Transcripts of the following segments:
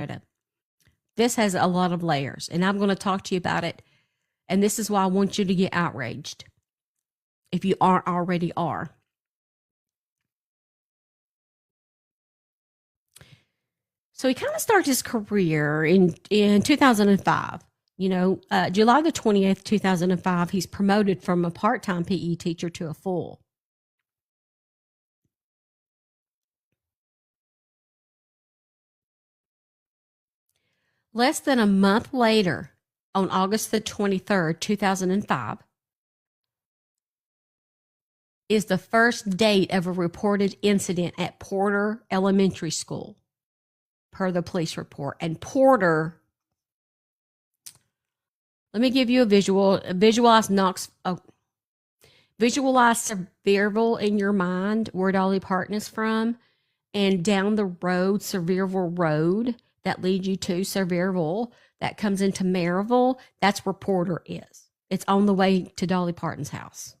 Florida. This has a lot of layers, and I'm going to talk to you about it. And this is why I want you to get outraged, if you aren't already are. So he kind of started his career in 2005. July the 28th, 2005, he's promoted from a part-time PE teacher to a full. Less than a month later, on August the 23rd, 2005, is the first date of a reported incident at Porter Elementary School, per the police report. And Porter, let me give you a visual. Visualize Sevierville in your mind, where Dolly Parton is from, and down the road, Sevierville Road, that leads you to Sevierville, that comes into Maryville. That's where Porter is. It's on the way to Dolly Parton's house.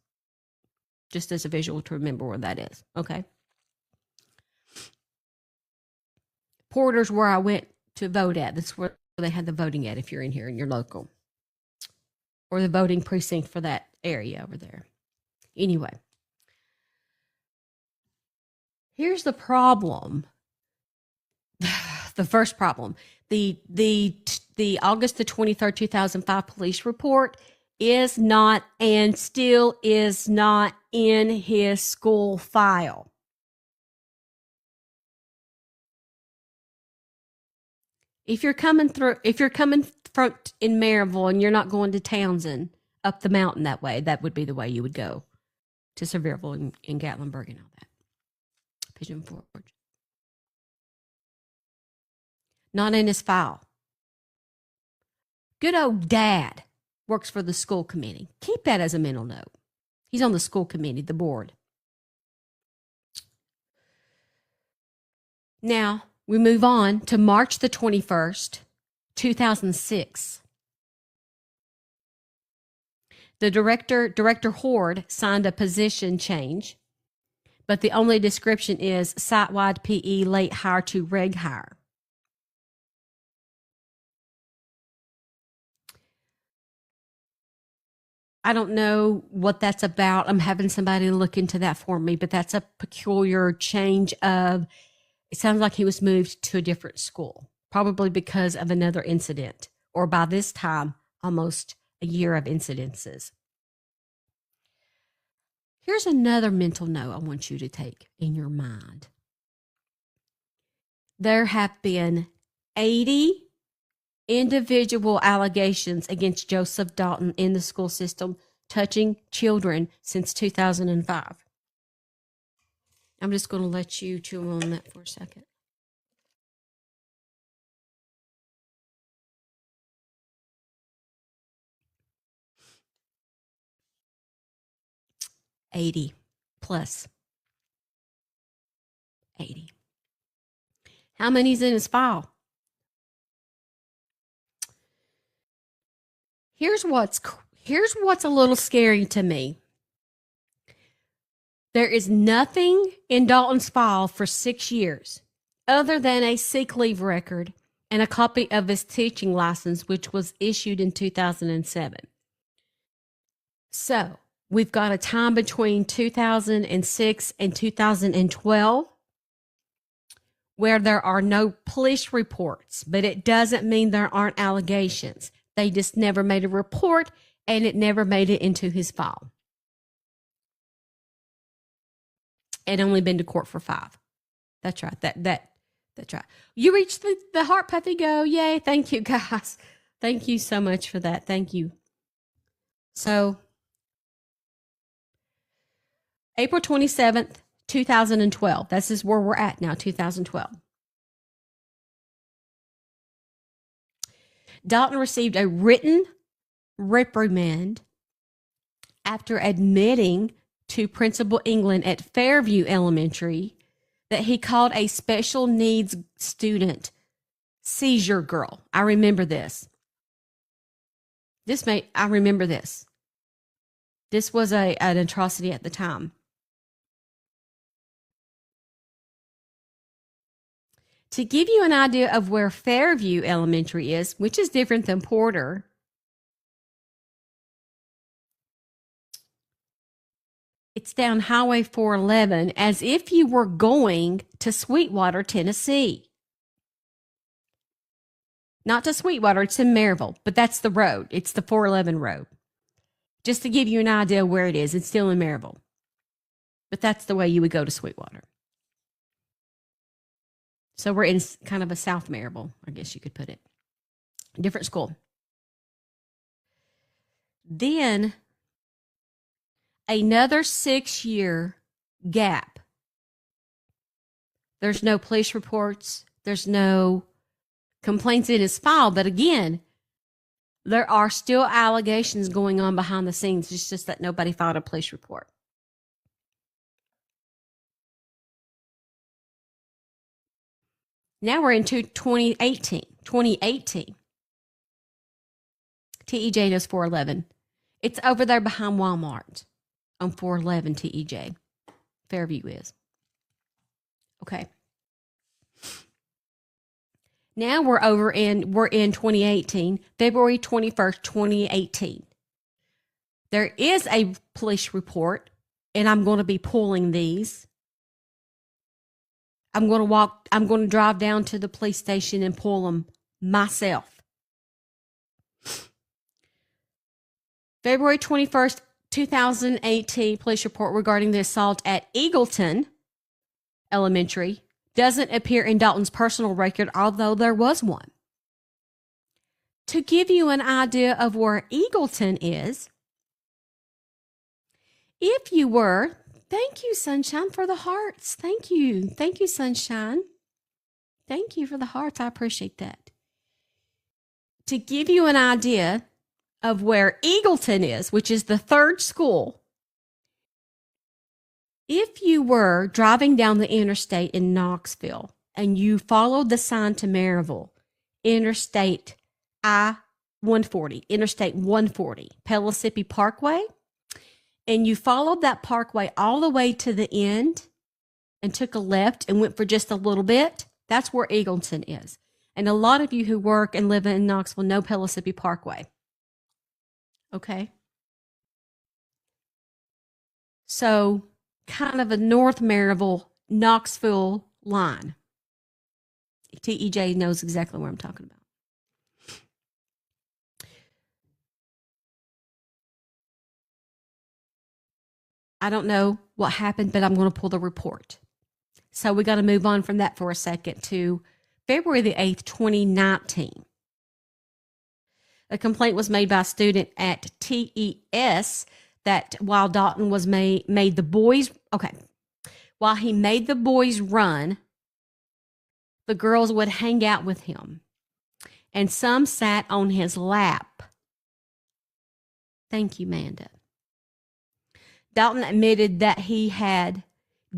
Just as a visual to remember where that is. Okay. Porter's where I went to vote at. That's where they had the voting at if you're in here and you're local. Or the voting precinct for that area over there. Anyway. Here's the problem. The first problem. The August the 23rd, 2005 police report is not and still is not in his school file. If you're coming from in Maryville and you're not going to Townsend up the mountain that way, that would be the way you would go to Sevierville and Gatlinburg and all that. Pigeon Forge. Not in his file. Good old dad works for the school committee. Keep that as a mental note. He's on the school committee, the board. Now, we move on to March the 21st, 2006. The Director Horde signed a position change, but the only description is site-wide PE late hire to reg hire. I don't know what that's about. I'm having somebody look into that for me, but that's a peculiar change of, it sounds like he was moved to a different school, probably because of another incident, or by this time, almost a year of incidences. Here's another mental note I want you to take in your mind. There have been 80 individual allegations against Joseph Dalton in the school system touching children since 2005. I'm just going to let you chew on that for a second. +80. 80. How many's in his file? Here's what's a little scary to me. There is nothing in Dalton's file for 6 years other than a sick leave record and a copy of his teaching license, which was issued in 2007. So we've got a time between 2006 and 2012 where there are no police reports, but it doesn't mean there aren't allegations. They just never made a report, and it never made it into his file. It only been to court for 5. That's right. That's right. You reached the heart puffy go. Yay. Thank you, guys. Thank you so much for that. Thank you. So, April 27th, 2012. This is where we're at now, 2012. Dalton received a written reprimand after admitting to Principal England at Fairview Elementary that he called a special needs student seizure girl. I remember this. I remember this. This was an atrocity at the time. To give you an idea of where Fairview Elementary is, which is different than Porter, it's down Highway 411 as if you were going to Sweetwater, Tennessee. Not to Sweetwater, it's in Maryville, but that's the road. It's the 411 road. Just to give you an idea where it is, it's still in Maryville. But that's the way you would go to Sweetwater. So we're in kind of a South Maryville, I guess you could put it. Different school. Then another 6-year gap. There's no police reports. There's no complaints in his file. But again, there are still allegations going on behind the scenes. It's just that nobody filed a police report. Now we're into 2018. 2018. TEJ does 411. It's over there behind Walmart on 411 TEJ. Fairview is. Okay. Now we're in 2018, February 21st, 2018. There is a police report, and I'm going to be pulling these. I'm going to drive down to the police station and pull them myself. February 21st, 2018, police report regarding the assault at Eagleton Elementary doesn't appear in Dalton's personal record, although there was one. To give you an idea of where Eagleton is, if you were, thank you, Sunshine, for the hearts. Thank you. Thank you, Sunshine. Thank you for the hearts. I appreciate that. To give you an idea of where Eagleton is, which is the third school, if you were driving down the interstate in Knoxville and you followed the sign to Maryville, Interstate I-140, Interstate 140, Pellissippi Parkway, and you followed that parkway all the way to the end and took a left and went for just a little bit, that's where Eagleton is. And a lot of you who work and live in Knoxville know Pellissippi Parkway. Okay? So, kind of a North Maryville, Knoxville line. TEJ knows exactly what I'm talking about. I don't know what happened, but I'm going to pull the report. So we got to move on from that for a second to February the 8th, 2019. A complaint was made by a student at TES that while Dalton was made the boys, while he made the boys run, the girls would hang out with him. And some sat on his lap. Thank you, Manda. Dalton admitted that he had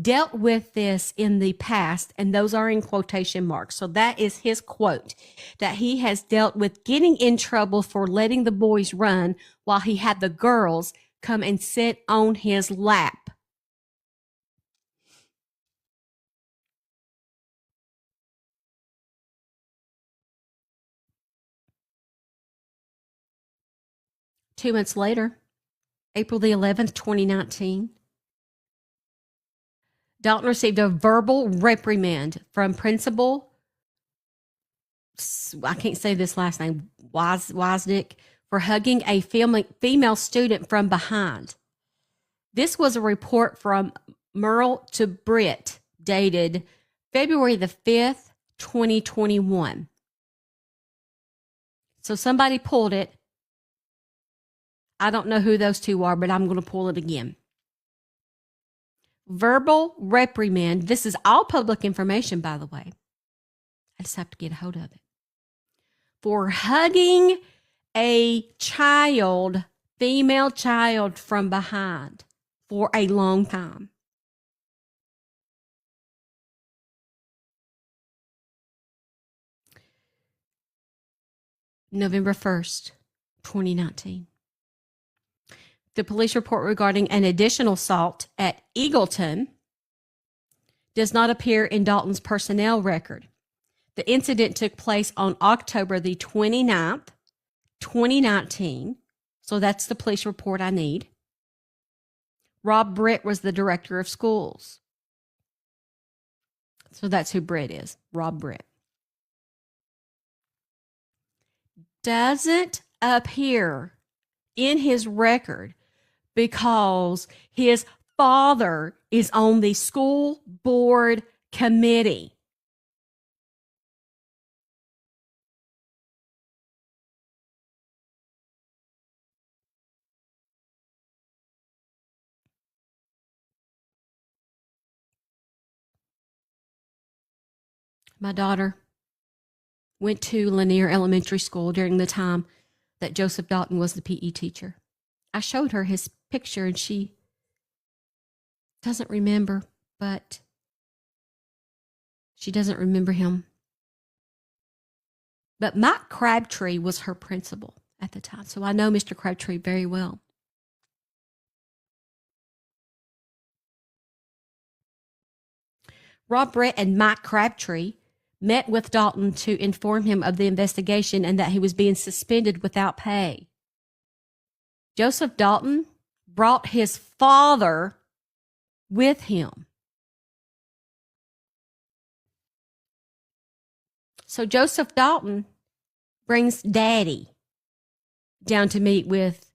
dealt with this in the past, and those are in quotation marks. So that is his quote, that he has dealt with getting in trouble for letting the boys run while he had the girls come and sit on his lap. Two months later, April the 11th, 2019, Dalton received a verbal reprimand from Principal, I can't say this last name, Wisnick, for hugging a female student from behind. This was a report from Merle to Britt, dated February the 5th, 2021. So somebody pulled it. I don't know who those two are, but I'm going to pull it again. Verbal reprimand. This is all public information, by the way. I just have to get a hold of it. For hugging a child, female child from behind for a long time. November 1st, 2019. The police report regarding an additional assault at Eagleton does not appear in Dalton's personnel record. The incident took place on October the 29th, 2019. So that's the police report I need. Rob Britt was the director of schools. So that's who Britt is, Rob Britt. Doesn't appear in his record because his father is on the school board committee. My daughter went to Lanier Elementary School during the time that Joseph Dalton was the PE teacher. I showed her his picture and she doesn't remember, but she doesn't remember him. But Mike Crabtree was her principal at the time, so I know Mr. Crabtree very well. Rob Brett and Mike Crabtree met with Dalton to inform him of the investigation and that he was being suspended without pay. Joseph Dalton brought his father with him. So Joseph Dalton brings Daddy down to meet with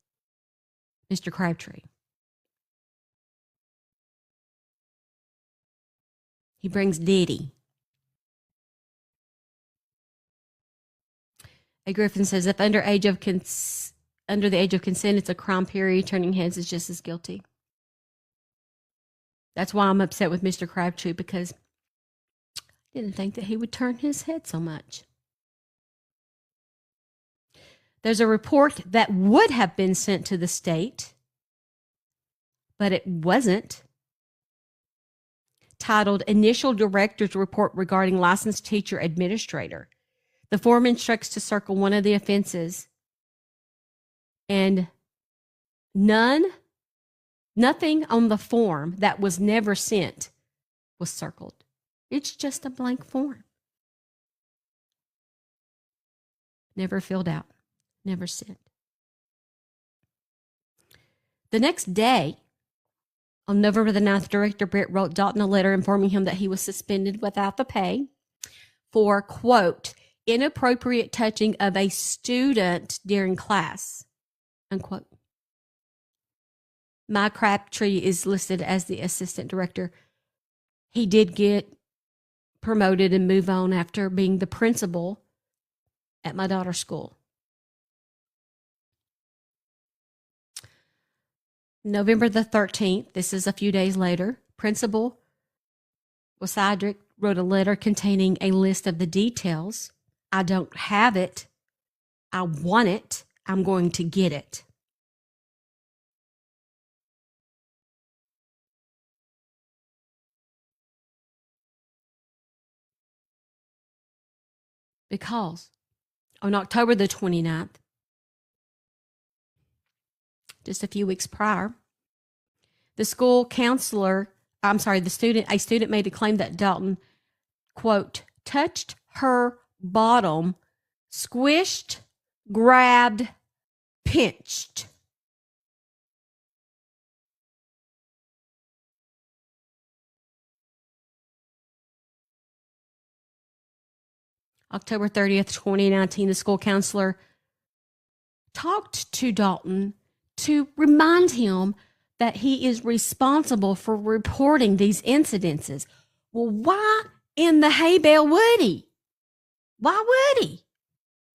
Mr. Crabtree. He brings Diddy. A Griffin says, if under the age of consent, it's a crime period. Turning heads is just as guilty. That's why I'm upset with Mr. Crabtree, because I didn't think that he would turn his head so much. There's a report that would have been sent to the state, but it wasn't, titled Initial Director's Report Regarding Licensed Teacher Administrator. The form instructs to circle one of the offenses, and nothing on the form that was never sent was circled. It's just a blank form. Never filled out, never sent. The next day, on November the 9th, Director Britt wrote Dalton a letter informing him that he was suspended without the pay for, quote, inappropriate touching of a student during class, unquote. Mike Crabtree is listed as the assistant director. He did get promoted and move on after being the principal at my daughter's school. November the 13th, this is a few days later, Principal Wasidrick wrote a letter containing a list of the details. I don't have it. I want it. I'm going to get it. Because on October the 29th, just a few weeks prior, a student made a claim that Dalton, quote, touched her bottom, squished, grabbed, pinched. October 30th, 2019, the school counselor talked to Dalton to remind him that he is responsible for reporting these incidences. Well, why in the hay bale would he? Why would he?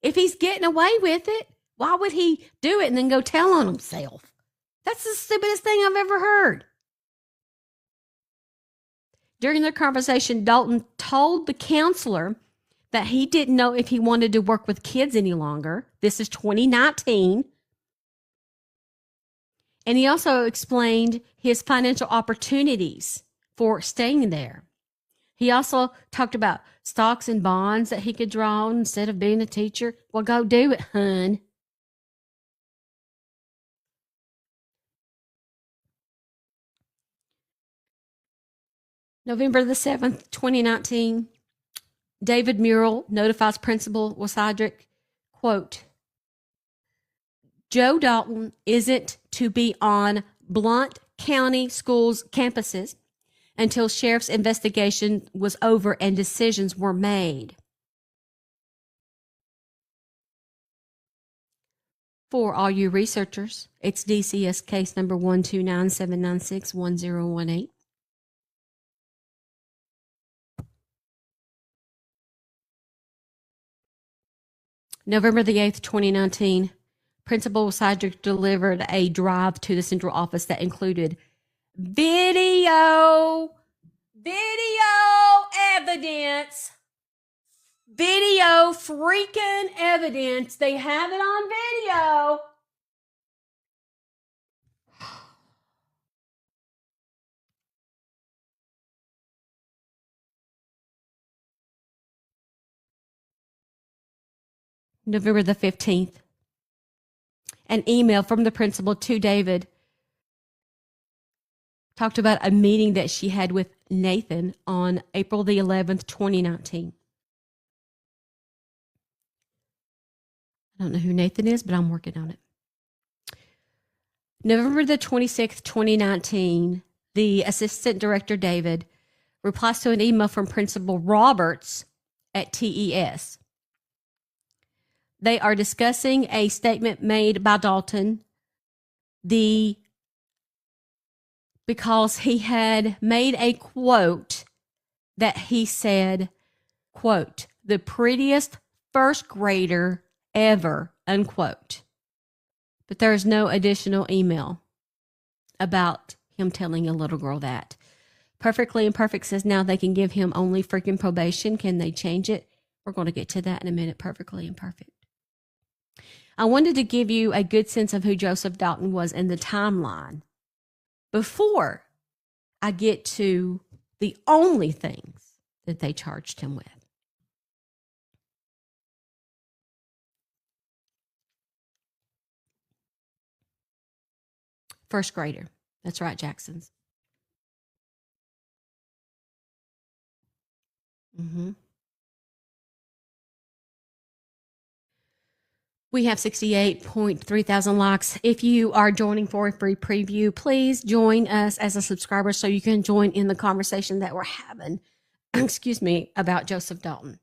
If he's getting away with it, why would he do it and then go tell on himself? That's the stupidest thing I've ever heard. During their conversation, Dalton told the counselor that he didn't know if he wanted to work with kids any longer. This is 2019. And he also explained his financial opportunities for staying there. He also talked about stocks and bonds that he could draw on instead of being a teacher. Well, go do it, hun. November the 7th, 2019, David Murrell notifies Principal Wasadrick, quote, Joe Dalton isn't to be on Blount County Schools campuses until sheriff's investigation was over and decisions were made. For all you researchers, it's DCS case number 129-796-1018. November the 8th, 2019, Principal Wasadrick delivered a drive to the central office that included video evidence. Video freaking evidence. They have it on video. November the 15th, an email from the principal to David talked about a meeting that she had with Nathan on April the 11th, 2019. I don't know who Nathan is, but I'm working on it. November the 26th, 2019, the assistant director, David, replies to an email from Principal Roberts at TES. They are discussing a statement made by Dalton because he had made a quote that he said, quote, the prettiest first grader ever, unquote. But there's no additional email about him telling a little girl that. Perfectly Imperfect says now they can give him only freaking probation. Can they change it? We're going to get to that in a minute. Perfectly Imperfect. I wanted to give you a good sense of who Joseph Dalton was in the timeline before I get to the only things that they charged him with. First grader. That's right, Jacksons. We have 68.3 thousand likes. If you are joining for a free preview, please join us as a subscriber so you can join in the conversation that we're having, excuse me, about Joseph Dalton.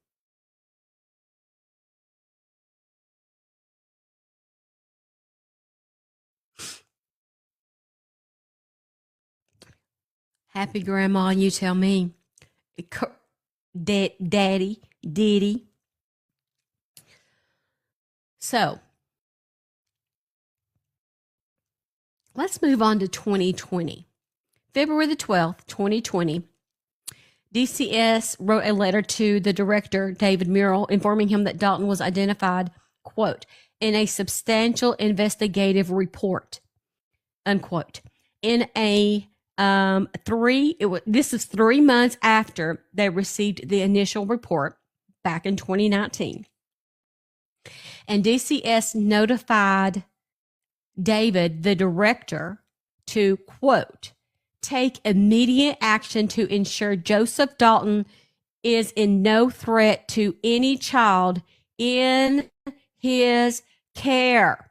Happy grandma, you tell me. Daddy, Diddy. So, let's move on to 2020. February the 12th, 2020, DCS wrote a letter to the director, David Murrell, informing him that Dalton was identified, quote, in a substantial investigative report, unquote. In a this is 3 months after they received the initial report back in 2019. And DCS notified David, the director, to, quote, take immediate action to ensure Joseph Dalton is in no threat to any child in his care.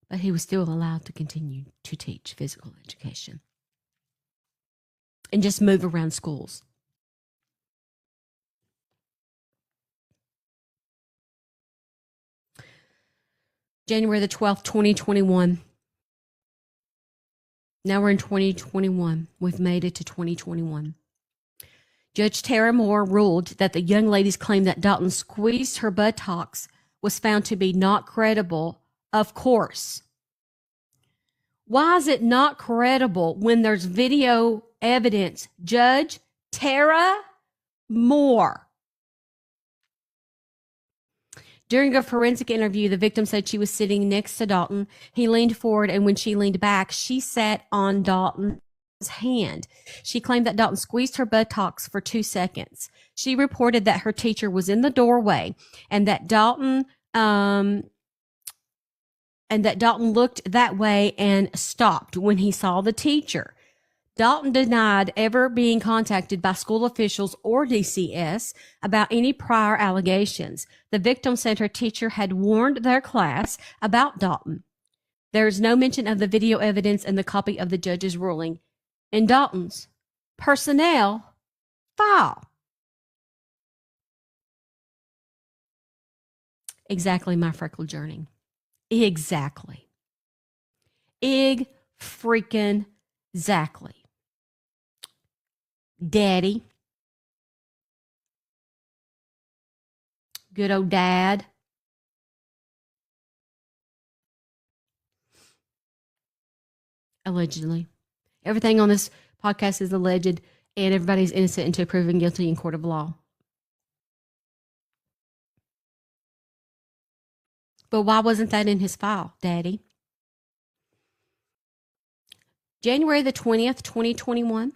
But he was still allowed to continue to teach physical education and just move around schools. January the 12th, 2021. Now we're in 2021. We've made it to 2021. Judge Tara Moore ruled that the young lady's claim that Dalton squeezed her buttocks was found to be not credible. Of course. Why is it not credible when there's video evidence? Judge Tara Moore. During a forensic interview, the victim said she was sitting next to Dalton. He leaned forward, and when she leaned back, she sat on Dalton's hand. She claimed that Dalton squeezed her buttocks for 2 seconds. She reported that her teacher was in the doorway and that Dalton and that Dalton looked that way and stopped when he saw the teacher. Dalton denied ever being contacted by school officials or DCS about any prior allegations. The victim said her teacher had warned their class about Dalton. There is no mention of the video evidence and the copy of the judge's ruling in Dalton's personnel file. Exactly my freckle journey. Exactly. Freaking exactly. Daddy. Good old dad. Allegedly. Everything on this podcast is alleged, and everybody's innocent until proven guilty in court of law. But why wasn't that in his file, Daddy? January the 20th, 2021.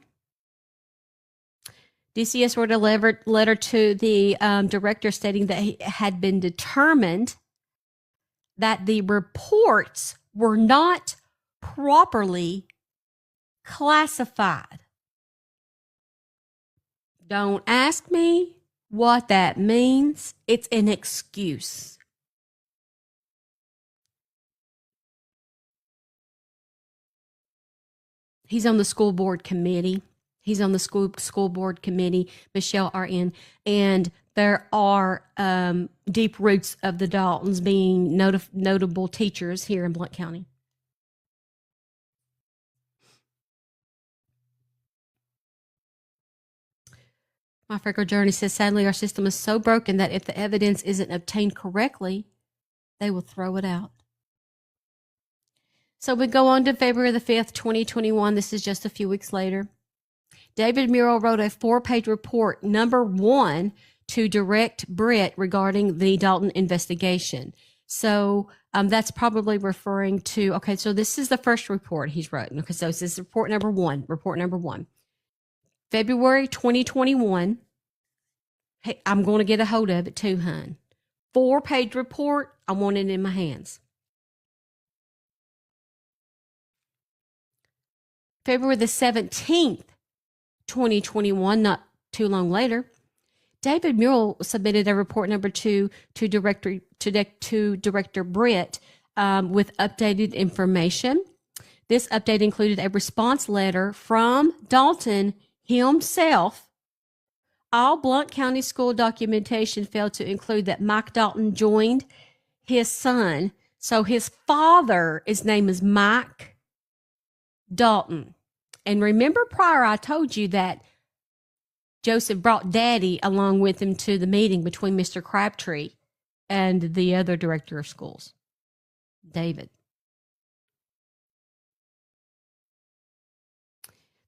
DCS wrote a letter to the director stating that it had been determined that the reports were not properly classified. Don't ask me what that means. It's an excuse. He's on the school board committee. He's on the school board committee, Michelle RN, and there are deep roots of the Daltons being notable teachers here in Blount County. My freckle journey says, sadly, our system is so broken that if the evidence isn't obtained correctly, they will throw it out. So we go on to February the 5th, 2021. This is just a few weeks later. David Murrell wrote a 4-page report, number 1, to direct Britt regarding the Dalton investigation. So that's probably referring to, okay, so this is the first report he's written. Okay, so this is report number 1. February 2021. Hey, I'm going to get a hold of it too, hun. 4-page report. I want it in my hands. February the 17th, 2021, not too long later, David Murrell submitted a report number 2 to Director Britt with updated information. This update included a response letter from Dalton himself. All Blount County school documentation failed to include that Mike Dalton joined his son. So his father's name is Mike Dalton. And remember prior, I told you that Joseph brought Daddy along with him to the meeting between Mr. Crabtree and the other director of schools, David.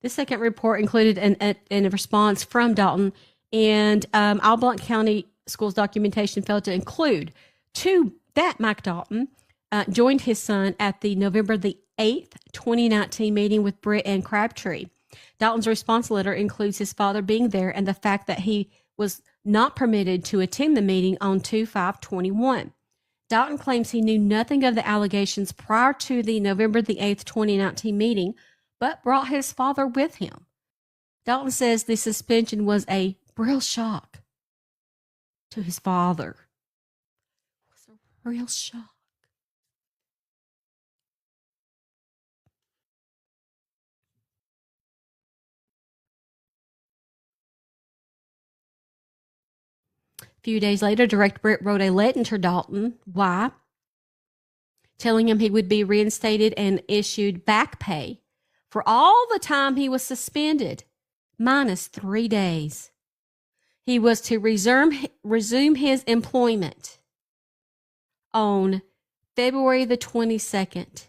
The second report included a response from Dalton, and all Blount County schools documentation failed to include that Mike Dalton joined his son at the November the 8th, 2019 meeting with Britt and Crabtree. Dalton's response letter includes his father being there and the fact that he was not permitted to attend the meeting on 2/5/21. Dalton claims he knew nothing of the allegations prior to the November the 8th, 2019 meeting, but brought his father with him. Dalton says the suspension was a real shock to his father. It was a real shock. A few days later, Director Britt wrote a letter to Dalton. Why? Telling him he would be reinstated and issued back pay for all the time he was suspended, minus 3 days. He was to resume his employment on February the 22nd,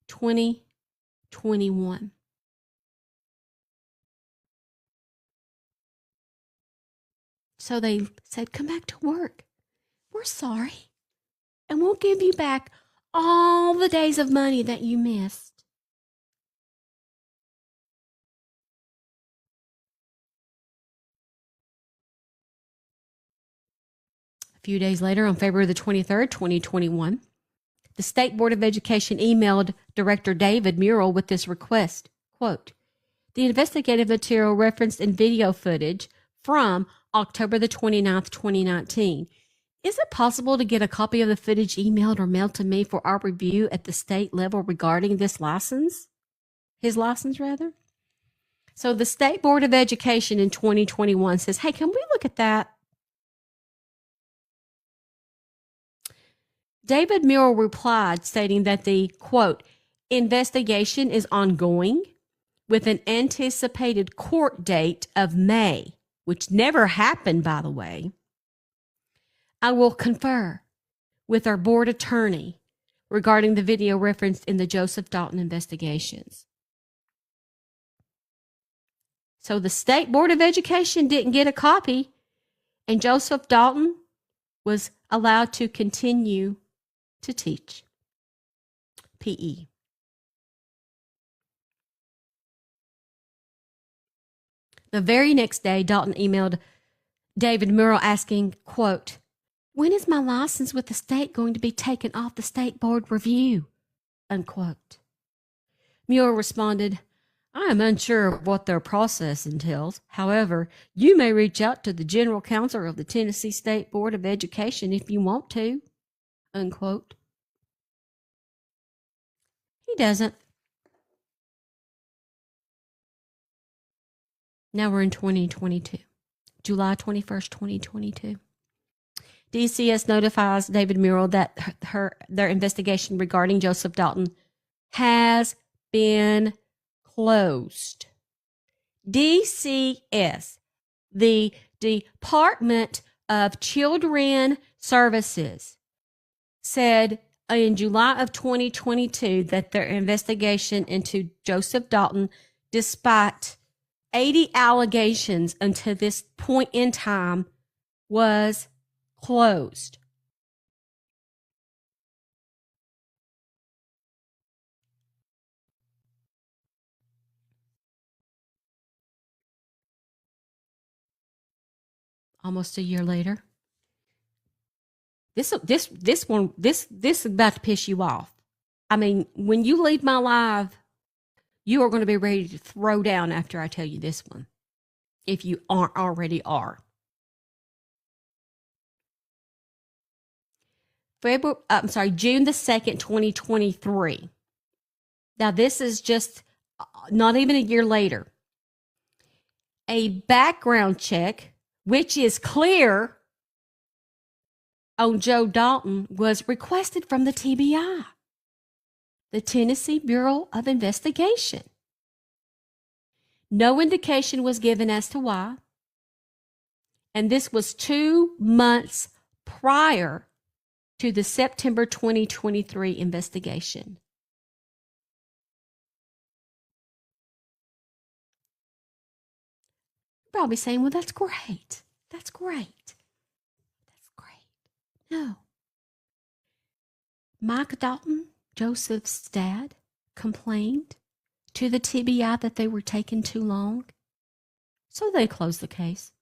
2021. So they said, come back to work. We're sorry. And we'll give you back all the days of money that you missed. A few days later, on February the 23rd, 2021, The State Board of Education emailed Director David Murrell with this request. Quote, the investigative material referenced in video footage from October the 29th, 2019. Is it possible to get a copy of the footage emailed or mailed to me for our review at the state level regarding this license? His license, rather? So the State Board of Education in 2021 says, hey, can we look at that? David Murrell replied, stating that the, quote, investigation is ongoing with an anticipated court date of May, which never happened, by the way. I will confer with our board attorney regarding the video referenced in the Joseph Dalton investigations. So the State Board of Education didn't get a copy, and Joseph Dalton was allowed to continue to teach PE. The very next day, Dalton emailed David Murrell asking, quote, when is my license with the state going to be taken off the state board review? Unquote. Murrell responded, I am unsure of what their process entails. However, you may reach out to the general counsel of the Tennessee State Board of Education if you want to. Unquote. He doesn't. Now we're in 2022, July 21st, 2022. DCS notifies David Murrell that their investigation regarding Joseph Dalton has been closed. DCS, the Department of Children Services, said in July of 2022 that their investigation into Joseph Dalton, despite 80 allegations until this point in time, was closed. Almost a year later. This is about to piss you off. I mean, when you leave my live, you are going to be ready to throw down after I tell you this one, if you aren't already are. June the 2nd, 2023. Now, this is just not even a year later. A background check, which is clear, on Joe Dalton was requested from the TBI, the Tennessee Bureau of Investigation. No indication was given as to why. And this was 2 months prior to the September 2023 investigation. You're probably saying, well, that's great. That's great. That's great. No. Mike Dalton, Joseph's dad, complained to the TBI that they were taking too long. So they closed the case.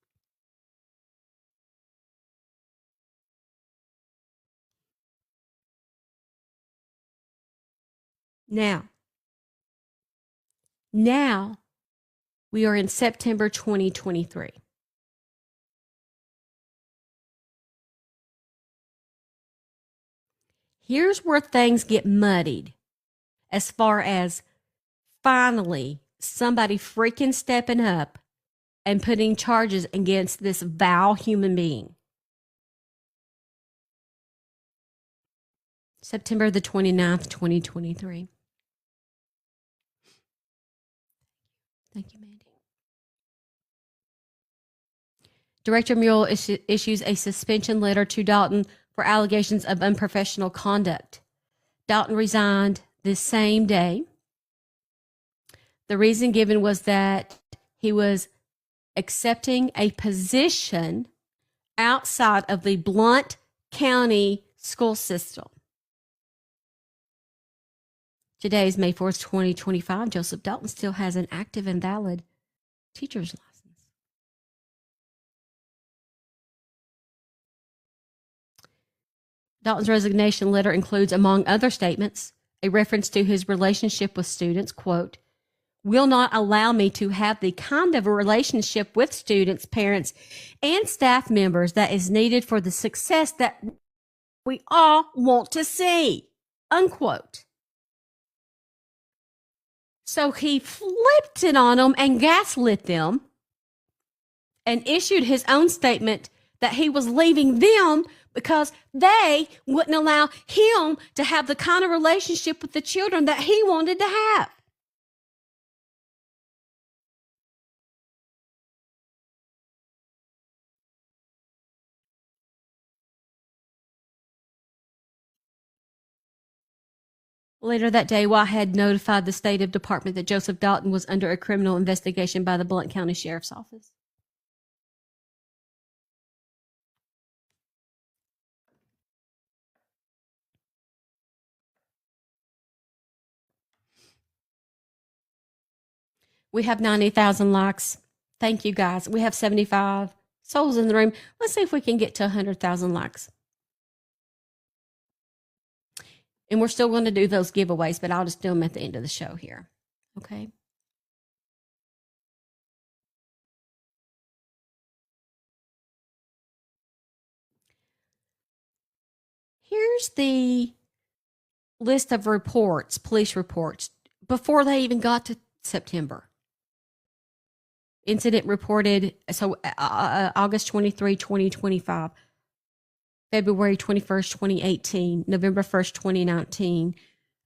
Now we are in September 2023. Here's where things get muddied as far as finally somebody freaking stepping up and putting charges against this vile human being. September the 29th, 2023. Thank you, Mandy. Director Murrell issues a suspension letter to Dalton for allegations of unprofessional conduct. Dalton resigned this same day. The reason given was that he was accepting a position outside of the Blount County school system. Today is May 4th, 2025. Joseph Dalton still has an active and valid teacher's license. Dalton's resignation letter includes, among other statements, a reference to his relationship with students, quote, will not allow me to have the kind of a relationship with students, parents, and staff members that is needed for the success that we all want to see, unquote. So he flipped it on them and gaslit them and issued his own statement that he was leaving them because they wouldn't allow him to have the kind of relationship with the children that he wanted to have. Later that day, Whitehead notified the State Department that Joseph Dalton was under a criminal investigation by the Blount County Sheriff's Office. We have 90,000 likes. Thank you, guys. We have 75 souls in the room. Let's see if we can get to 100,000 likes. And we're still going to do those giveaways, but I'll just do them at the end of the show here. Okay. Here's the list of reports, police reports, before they even got to September. Incident reported, so August 23, 2025, February 21st, 2018, November 1st, 2019,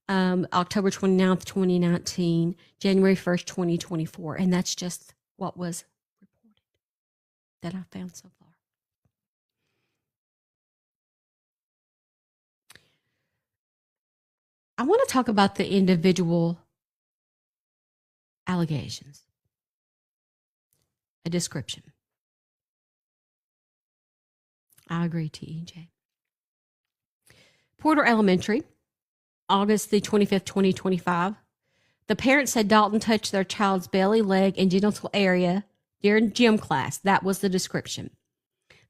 October 29th, 2019, January 1st, 2024. And that's just what was reported that I found so far. I want to talk about the individual allegations. A description. I agree, TEJ. Porter Elementary, August the 25th, 2025. The parents said Dalton touched their child's belly, leg, and genital area during gym class. That was the description.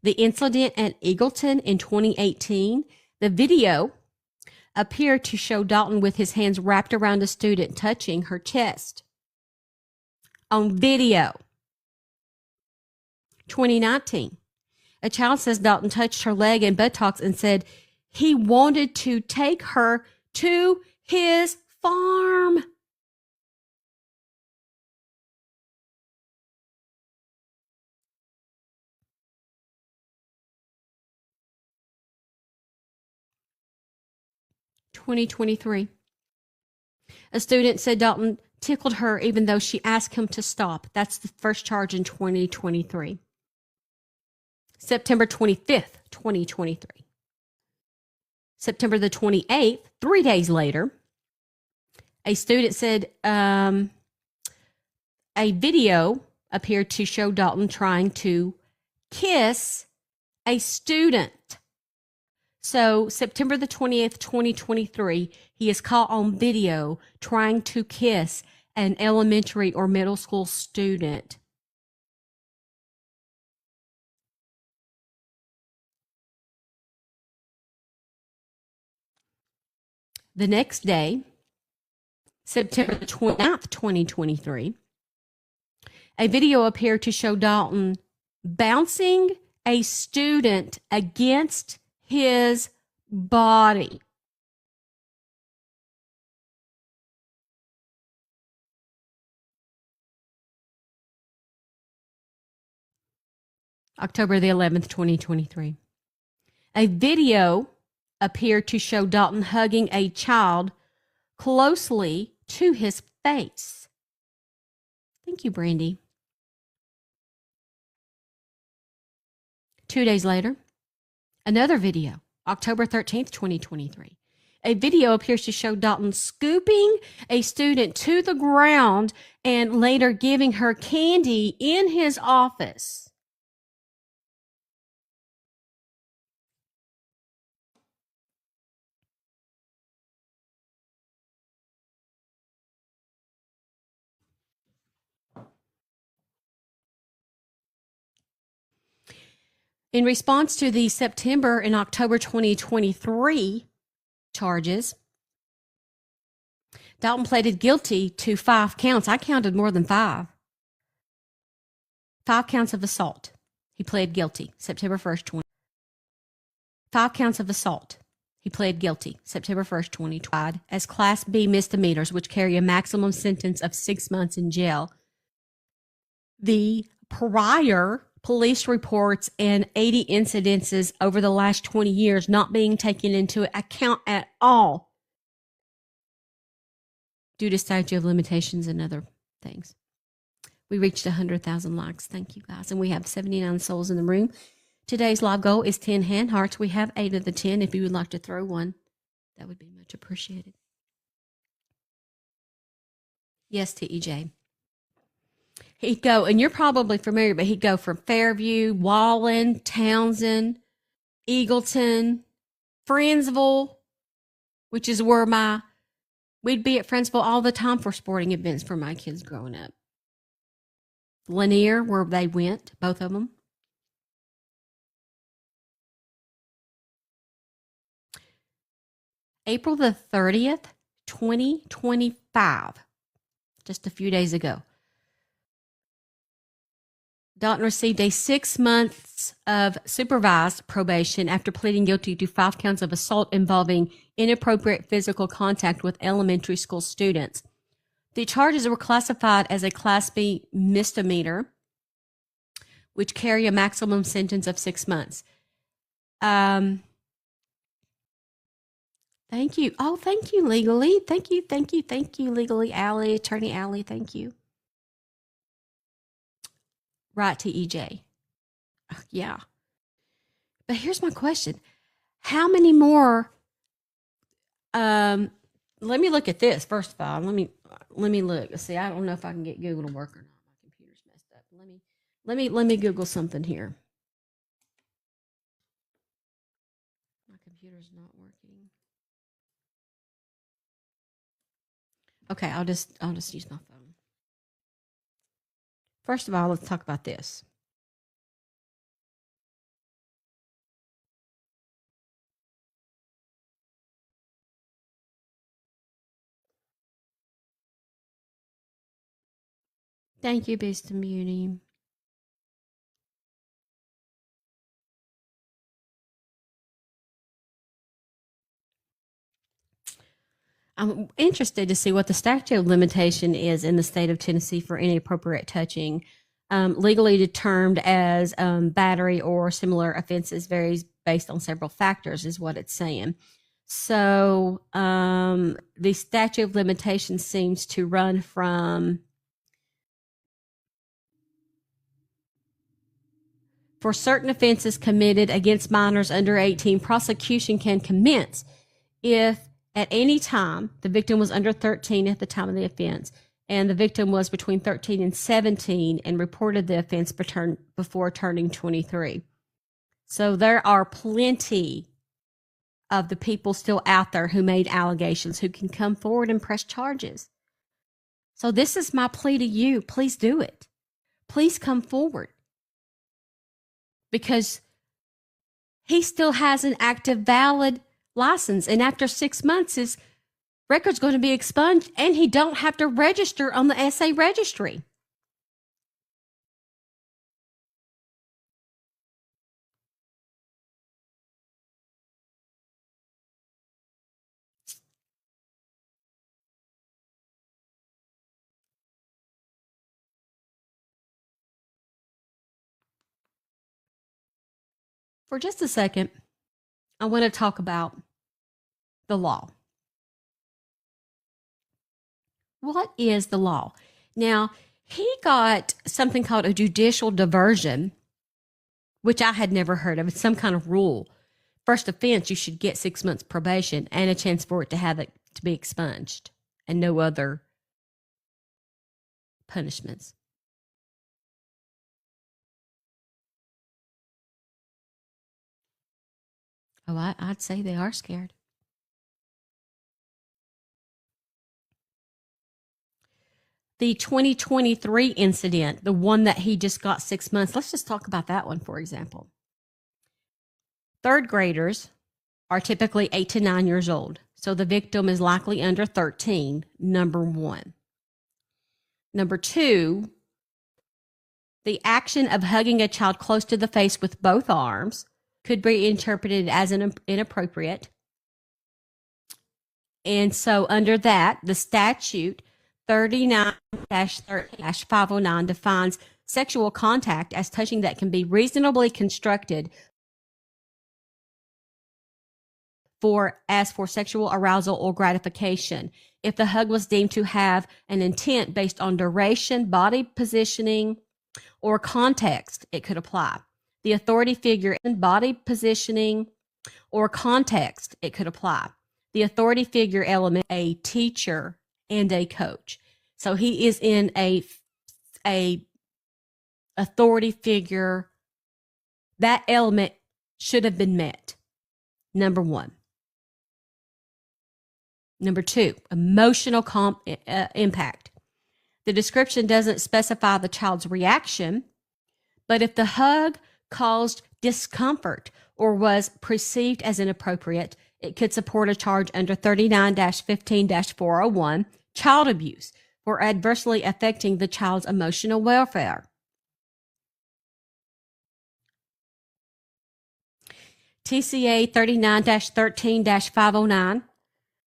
The incident at Eagleton in 2018, the video appeared to show Dalton with his hands wrapped around a student touching her chest. On video. 2019, a child says Dalton touched her leg and buttocks and said he wanted to take her to his farm. (2023) A student said Dalton tickled her even though she asked him to stop. That's the first charge in 2023. September 25th, 2023. September the 28th, 3 days later, a student said a video appeared to show Dalton trying to kiss a student. So September the 20th, 2023, he is caught on video trying to kiss an elementary or middle school student. The next day, September the 29th, 2023, a video appeared to show Dalton bouncing a student against his body. October the 11th, 2023. A video appeared to show Dalton hugging a child closely to his face. Thank you, Brandy. 2 days later, another video, October 13th, 2023. A video appears to show Dalton scooping a student to the ground and later giving her candy in his office. In response to the September and October 2023 charges, Dalton pleaded guilty to 5 counts. I counted more than 5. 5 counts of assault. He pled guilty September 1st, 5 counts of assault. He pled guilty September 1st, 2020, as Class B misdemeanors, which carry a maximum sentence of 6 months in jail. The prior police reports and 80 incidences over the last 20 years not being taken into account at all due to statute of limitations and other things. We reached 100,000 likes. Thank you, guys. And we have 79 souls in the room. Today's live goal is 10 hand hearts. We have 8 of the 10. If you would like to throw one, that would be much appreciated. Yes, TEJ. He'd go, and you're probably familiar, but he'd go from Fairview, Walland, Townsend, Eagleton, Friendsville, which is where we'd be at Friendsville all the time for sporting events for my kids growing up. Lanier, where they went, both of them. April the 30th, 2025, just a few days ago, Dalton received a 6 months of supervised probation after pleading guilty to 5 counts of assault involving inappropriate physical contact with elementary school students. The charges were classified as a Class B misdemeanor, which carry a maximum sentence of 6 months. Thank you. Oh, thank you, Legally. Thank you, Legally. Allie, Attorney Allie, thank you. Right, TEJ. Yeah. But here's my question. How many more? Let me look at this. First of all, let me look. See, I don't know if I can get Google to work or not. My computer's messed up. Let me Google something here. My computer's not working. Okay, I'll just use my phone. First of all, let's talk about this. Thank you, Beast and Beauty. I'm interested to see what the statute of limitation is in the state of Tennessee for inappropriate touching. Legally determined as battery or similar offenses varies based on several factors, is what it's saying. So the statute of limitation seems to run from, for certain offenses committed against minors under 18, prosecution can commence if at any time the victim was under 13 at the time of the offense, and the victim was between 13 and 17 and reported the offense before turning 23. So there are plenty of the people still out there who made allegations who can come forward and press charges. So this is my plea to you. Please do it. Please come forward. Because he still has an active, valid license. And after 6 months, his record's going to be expunged, and he don't have to register on the SA registry. For just a second, I want to talk about the law. What is the law? Now, he got something called a judicial diversion, which I had never heard of. It's some kind of rule. First offense, you should get 6 months probation and a chance for it to be expunged, and no other punishments. Oh, I'd say they are scared. The 2023 incident, the one that he just got 6 months, let's just talk about that one, for example. Third graders are typically 8 to 9 years old. So the victim is likely under 13, number one. Number two, the action of hugging a child close to the face with both arms could be interpreted as inappropriate. And so under that, the statute 39-13-509 defines sexual contact as touching that can be reasonably constructed for sexual arousal or gratification. If the hug was deemed to have an intent based on duration, body positioning, or context, it could apply. The authority figure in body positioning or context, it could apply. The authority figure element, a teacher and a coach. So he is in a authority figure. That element should have been met. Number one. Number two, emotional impact. The description doesn't specify the child's reaction, but if the hug caused discomfort or was perceived as inappropriate, it could support a charge under 39-15-401, child abuse, for adversely affecting the child's emotional welfare. TCA 39-13-509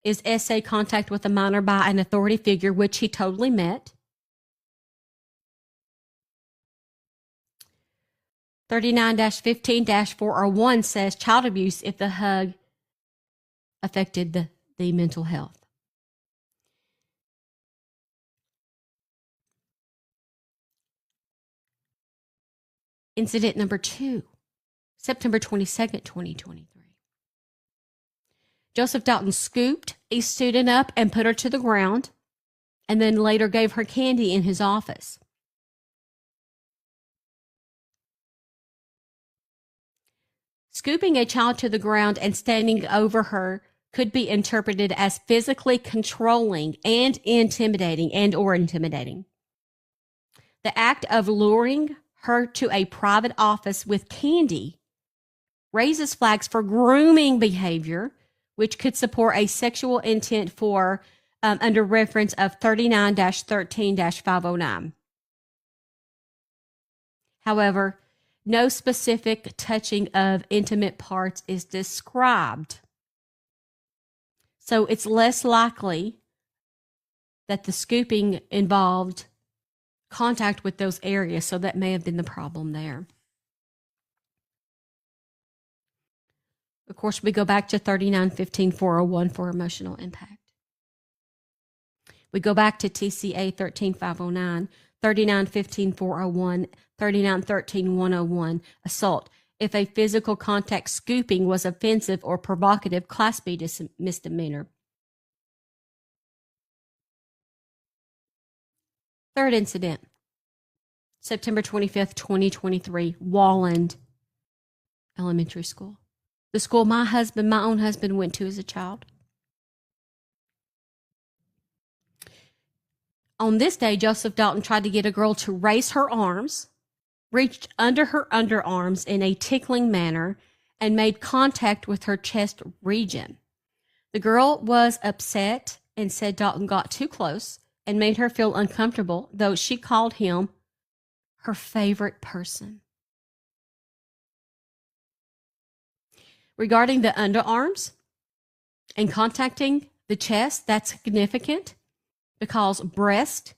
is SA contact with a minor by an authority figure, which he totally met. 39-15-401 says child abuse if the hug affected the mental health. Incident number 2, September 22nd, 2023. Joseph Dalton scooped a student up and put her to the ground, and then later gave her candy in his office. Scooping a child to the ground and standing over her could be interpreted as physically controlling and intimidating. The act of luring her to a private office with candy raises flags for grooming behavior, which could support a sexual intent for under reference of 39-13-509. However, no specific touching of intimate parts is described. So it's less likely that the scooping involved contact with those areas, so that may have been the problem there. Of course, we go back to 39-15-401 for emotional impact. We go back to TCA 13-509, 39-15-401, 39-13-101, assault. If a physical contact scooping was offensive or provocative, Class B misdemeanor. Third incident, September 25th, 2023, Walland Elementary School. The school my own husband went to as a child. On this day, Joseph Dalton tried to get a girl to raise her arms, reached under her underarms in a tickling manner, and made contact with her chest region. The girl was upset and said Dalton got too close and made her feel uncomfortable, though she called him her favorite person. Regarding the underarms and contacting the chest, that's significant because breasts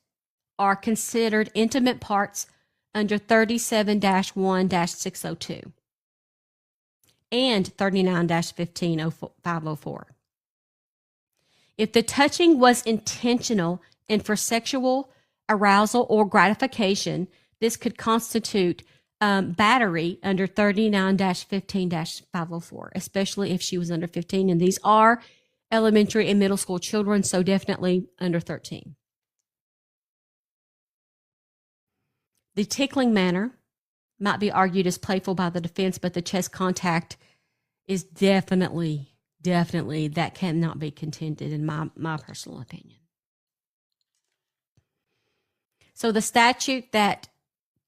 are considered intimate parts under 37-1-602 and 39-15-504. If the touching was intentional and for sexual arousal or gratification, this could constitute battery under 39-15-504, especially if she was under 15. And these are elementary and middle school children, so definitely under 13. The tickling manner might be argued as playful by the defense, but the chest contact is definitely, that cannot be contended in my personal opinion. So the statute that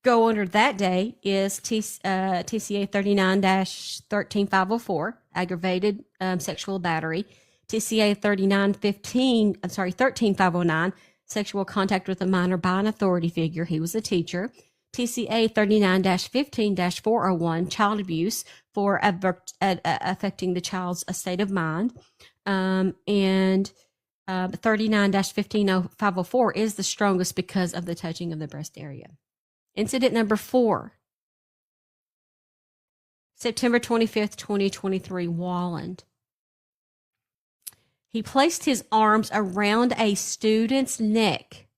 go under that day is TCA 39-13504, aggravated sexual battery. TCA 13509, sexual contact with a minor by an authority figure. He was a teacher. TCA 39-15-401, child abuse for affecting the child's state of mind. And 39-15504 is the strongest because of the touching of the breast area. Incident number 4, September 25th, 2023, Walland. He placed his arms around a student's neck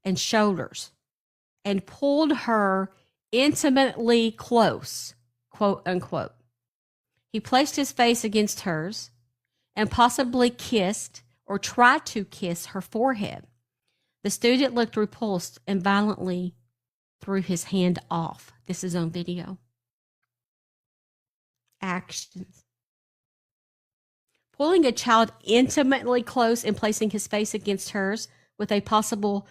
and shoulders and pulled her intimately close, quote unquote. He placed his face against hers and possibly kissed or tried to kiss her forehead. The student looked repulsed and violently threw his hand off. This is on video. Actions. Pulling a child intimately close and placing his face against hers with a possible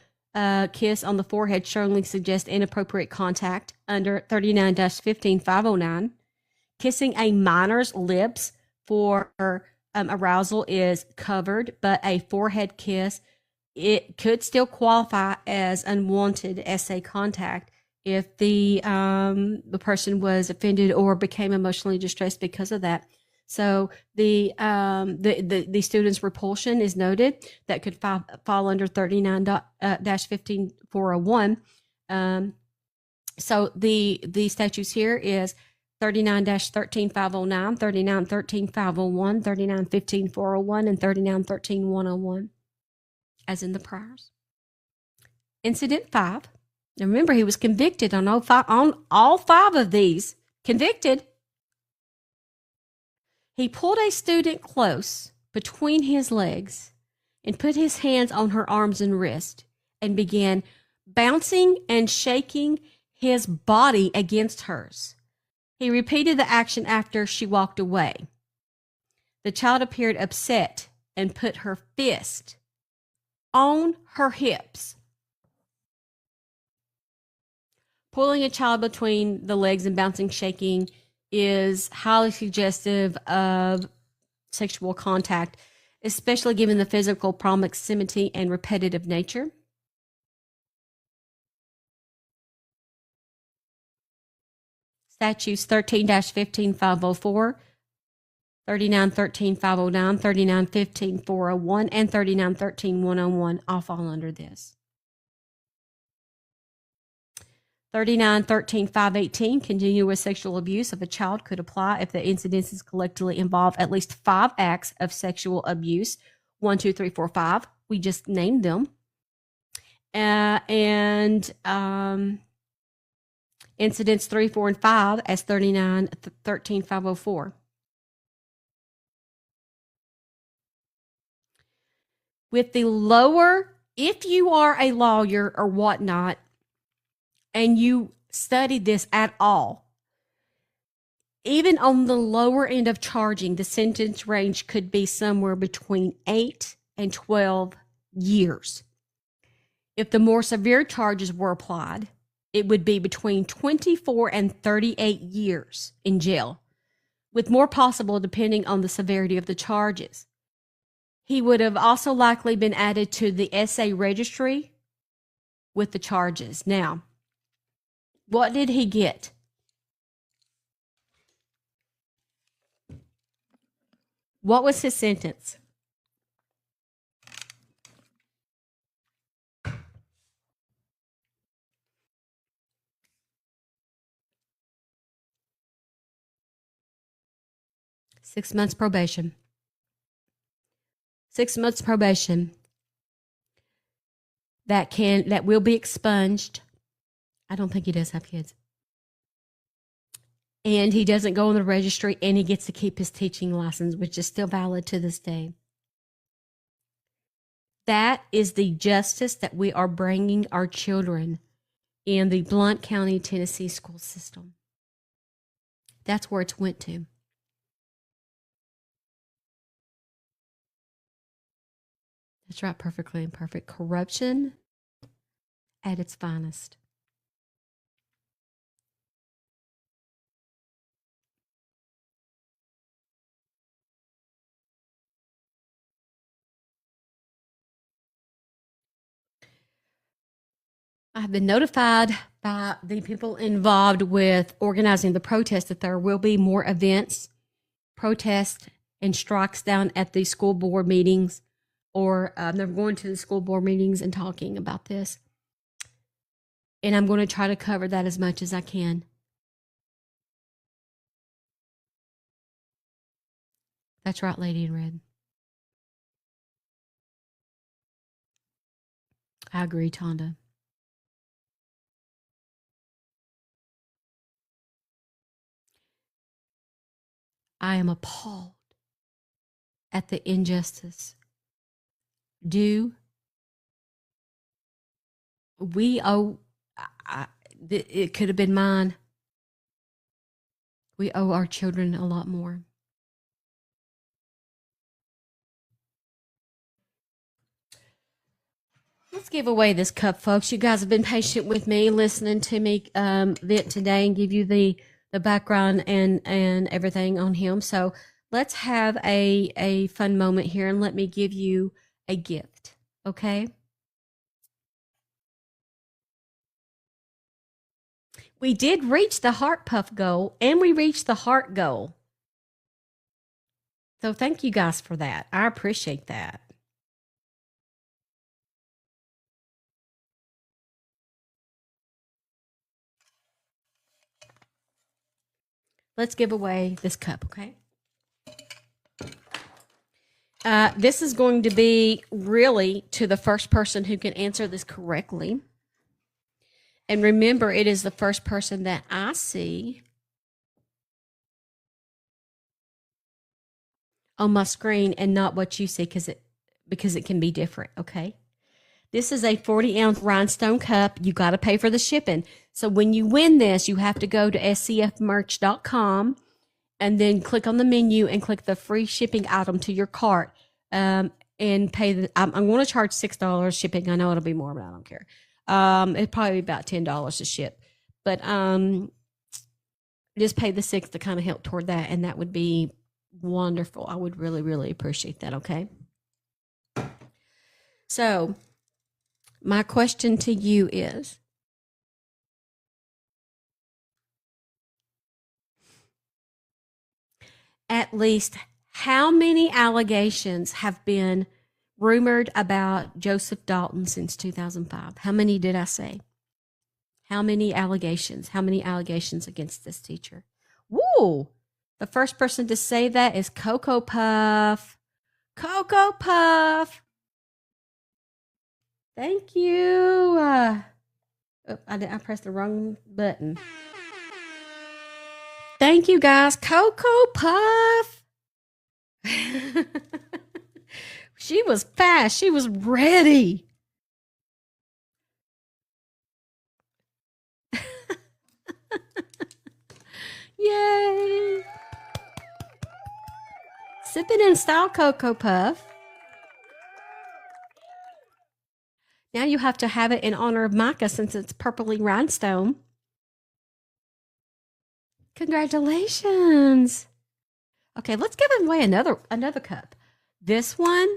kiss on the forehead strongly suggests inappropriate contact under 39-15509. Kissing a minor's lips for arousal is covered, but a forehead kiss, it could still qualify as unwanted SA contact if the person was offended or became emotionally distressed because of that. So the student's repulsion is noted that could fall under 39-15401. So the statutes here is 39-13509, 39-13501, 39-15401, and 39-13101, as in the priors. Incident 5. Now remember, he was convicted on all five of these. Convicted. He pulled a student close between his legs and put his hands on her arms and wrist and began bouncing and shaking his body against hers. He repeated the action after she walked away. The child appeared upset and put her fist on her hips. Pulling a child between the legs and bouncing, shaking is highly suggestive of sexual contact, especially given the physical proximity and repetitive nature. Statutes 13-15504, 39-13509, 39-15401, and 39-13101 all fall under this. 39-13518, continuous sexual abuse of a child could apply if the incidences collectively involve at least 5 acts of sexual abuse. 1, 2, 3, 4, 5. We just named them. Incidents 3, 4, and 5 as 39-13504. With the lower, if you are a lawyer or whatnot, and you studied this at all, even on the lower end of charging, the sentence range could be somewhere between 8 and 12 years. If the more severe charges were applied, it would be between 24 and 38 years in jail, with more possible depending on the severity of the charges. He would have also likely been added to the SA registry with the charges. Now, what did he get? What was his sentence? Six months probation. 6 months probation. That will be expunged. I don't think he does have kids. And he doesn't go on the registry, and he gets to keep his teaching license, which is still valid to this day. That is the justice that we are bringing our children in the Blount County, Tennessee school system. That's where it's went to. That's right, perfectly imperfect. Corruption at its finest. I have been notified by the people involved with organizing the protest that there will be more events, protests, and strikes down at the school board meetings, or they're going to the school board meetings and talking about this. And I'm going to try to cover that as much as I can. That's right, Lady in Red. I agree, Tonda. I am appalled at the injustice. We owe, it could have been mine. We owe our children a lot more. Let's give away this cup, folks. You guys have been patient with me, listening to me vent today and give you the background and everything on him. So let's have a fun moment here, and let me give you a gift, okay? We did reach the heart puff goal, and we reached the heart goal. So thank you guys for that. I appreciate that. Let's give away this cup, okay? This is going to be really to the first person who can answer this correctly. And remember, it is the first person that I see on my screen and not what you see, because it can be different, okay? This is a 40-ounce rhinestone cup. You got to pay for the shipping. So when you win this, you have to go to scfmerch.com and then click on the menu and click the free shipping item to your cart, and pay I'm going to charge $6 shipping. I know it'll be more, but I don't care. It'd probably be about $10 to ship, but just pay the $6 to kind of help toward that, and that would be wonderful. I would really, really appreciate that. Okay. So my question to you is, at least how many allegations have been rumored about Joseph Dalton since 2005? How many did I say? How many allegations? How many allegations against this teacher? Woo! The first person to say that is Cocoa Puff. Cocoa Puff. Thank you. I pressed the wrong button. Thank you, guys. Cocoa Puff. She was fast. She was ready. Yay. Sipping in style, Cocoa Puff. Now you have to have it in honor of Micah, since it's purpley rhinestone. Congratulations. Okay, let's give away another cup. This one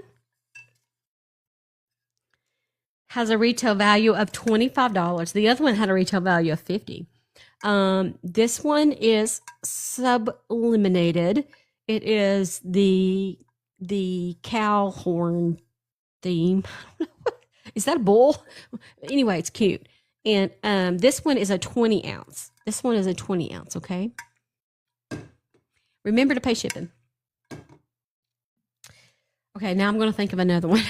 has a retail value of $25. The other one had a retail value of $50. This one is subliminated. It is the cow horn theme. Is that a bull? Anyway, it's cute. And this one is a 20 ounce. This one is a 20 ounce, okay? Remember to pay shipping. Okay, now I'm going to think of another one.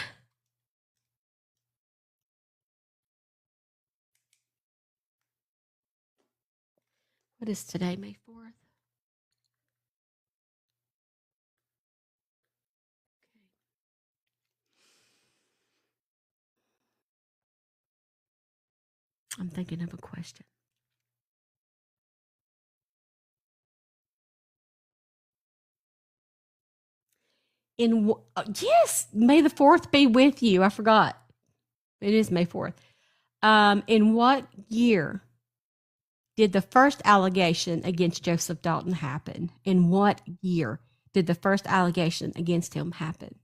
What is today, May 4th? I'm thinking of a question. Yes, May the 4th be with you. I forgot. It is May 4th. In what year did the first allegation against Joseph Dalton happen? In what year did the first allegation against him happen?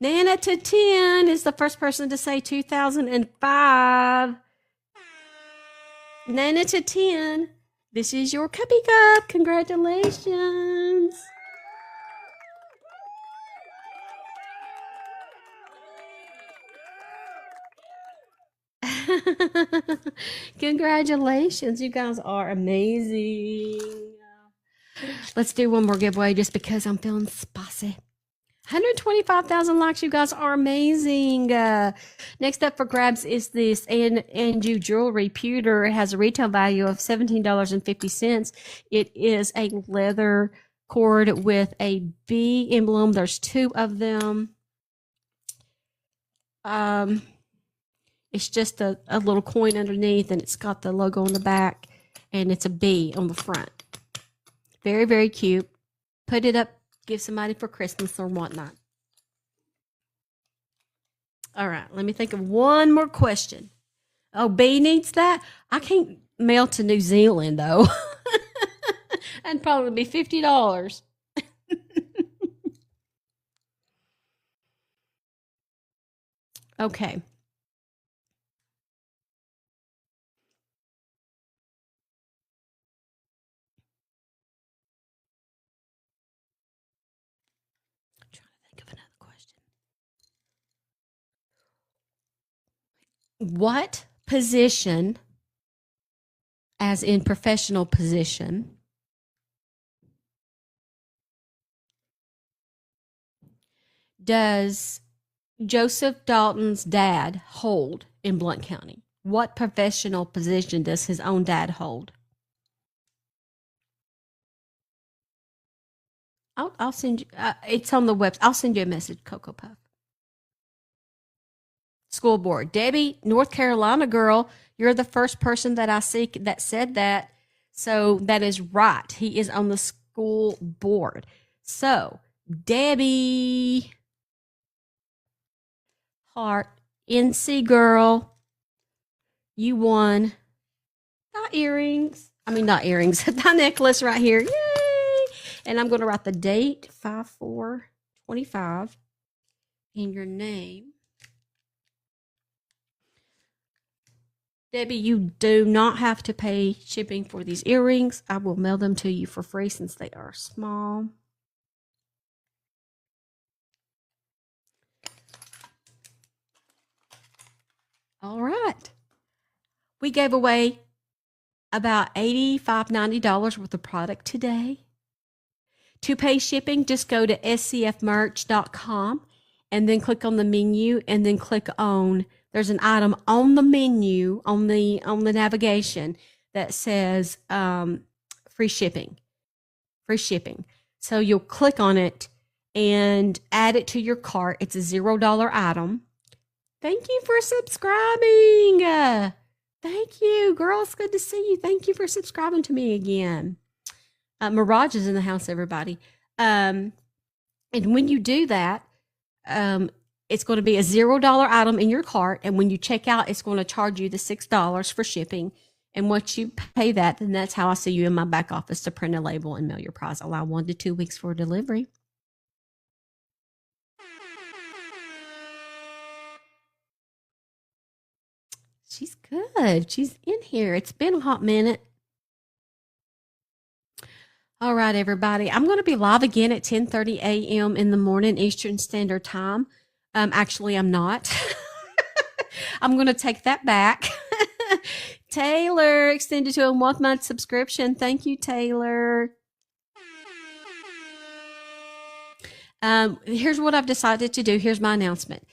Nana to 10 is the first person to say 2005. Nana to 10. This is your cupy cup. Congratulations. Congratulations. You guys are amazing. Let's do one more giveaway just because I'm feeling spicy. 125,000 likes. You guys are amazing. Next up for grabs is this Anju jewelry pewter. It has a retail value of $17.50. It is a leather cord with a bee emblem. There's two of them. It's just a little coin underneath, and it's got the logo on the back, and it's a bee on the front. Very, very cute. Put it up, give somebody for Christmas or whatnot. All right, let me think of one more question. Oh, B needs that? I can't mail to New Zealand, though. That'd probably be $50. Okay. I'm trying to think of another question. What position, as in professional position, does Joseph Dalton's dad hold in Blount County? What professional position does his own dad hold? I'll send you. It's on the website. I'll send you a message, Cocoa Puff. School board. Debbie, North Carolina girl, you're the first person that I see that said that. So that is right. He is on the school board. So, Debbie, heart, NC girl, you won. Not earrings. Not earrings. The necklace right here. Yay! And I'm going to write the date, 5/4/25, and your name. Debbie, you do not have to pay shipping for these earrings. I will mail them to you for free since they are small. All right. We gave away about $85, $90 worth of product today. To pay shipping, just go to scfmerch.com and then click on the menu and then click on, there's an item on the menu, on the navigation that says free shipping. Free shipping. So you'll click on it and add it to your cart. It's a $0 item. Thank you for subscribing. Thank you, girl. It's good to see you. Thank you for subscribing to me again. Mirage is in the house, everybody. And when you do that, it's going to be a $0 item in your cart. And when you check out, it's going to charge you the $6 for shipping. And once you pay that, then that's how I see you in my back office to print a label and mail your prize. Allow 1 to 2 weeks for delivery. She's good. She's in here. It's been a hot minute. All right, everybody. I'm going to be live again at 10:30 a.m. in the morning Eastern Standard Time. Actually, I'm not. I'm going to take that back. Taylor extended to a 1-month subscription. Thank you, Taylor. Here's what I've decided to do. Here's my announcement.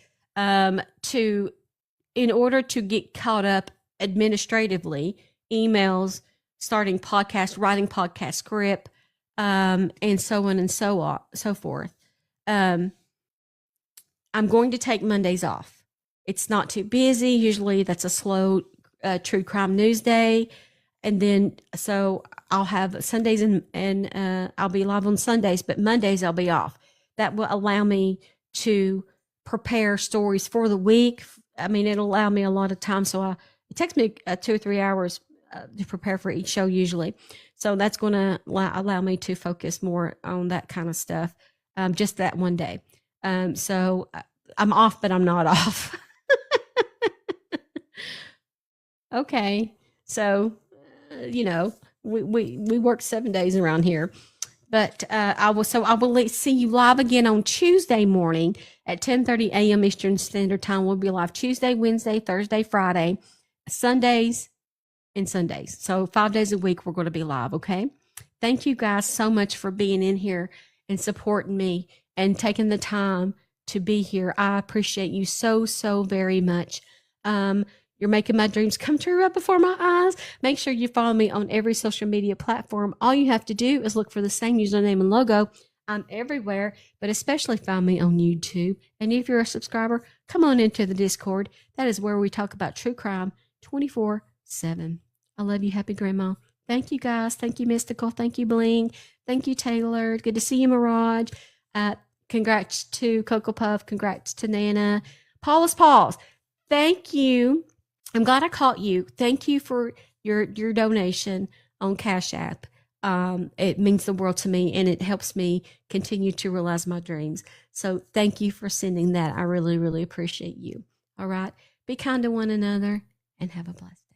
In order to get caught up administratively, emails, starting podcast, writing podcast script, and so on and so forth. I'm going to take Mondays off. It's not too busy. Usually that's a slow true crime news day. And then, so I'll have Sundays and I'll be live on Sundays, but Mondays I'll be off. That will allow me to prepare stories for the week. It'll allow me a lot of time. So it takes me 2 or 3 hours to prepare for each show usually. So that's going to allow me to focus more on that kind of stuff, just that one day. So I'm off, but I'm not off. Okay. So, we work 7 days around here. But I will see you live again on Tuesday morning at 10:30 a.m. Eastern Standard Time. We'll be live Tuesday, Wednesday, Thursday, Friday, Sundays, and Sundays. So 5 days a week we're going to be live, okay? Thank you guys so much for being in here and supporting me and taking the time to be here. I appreciate you so, so very much. You're making my dreams come true right before my eyes. Make sure you follow me on every social media platform. All you have to do is look for the same username and logo. I'm everywhere, but especially find me on YouTube. And if you're a subscriber, come on into the Discord. That is where we talk about true crime 24/7. I love you. Happy Grandma. Thank you, guys. Thank you, Mystical. Thank you, Bling. Thank you, Taylor. Good to see you, Mirage. Congrats to Cocoa Puff. Congrats to Nana. Paula's Paws. Thank you. I'm glad I caught you. Thank you for your donation on Cash App. It means the world to me, and it helps me continue to realize my dreams. So thank you for sending that. I really, really appreciate you. All right. Be kind to one another and have a blessed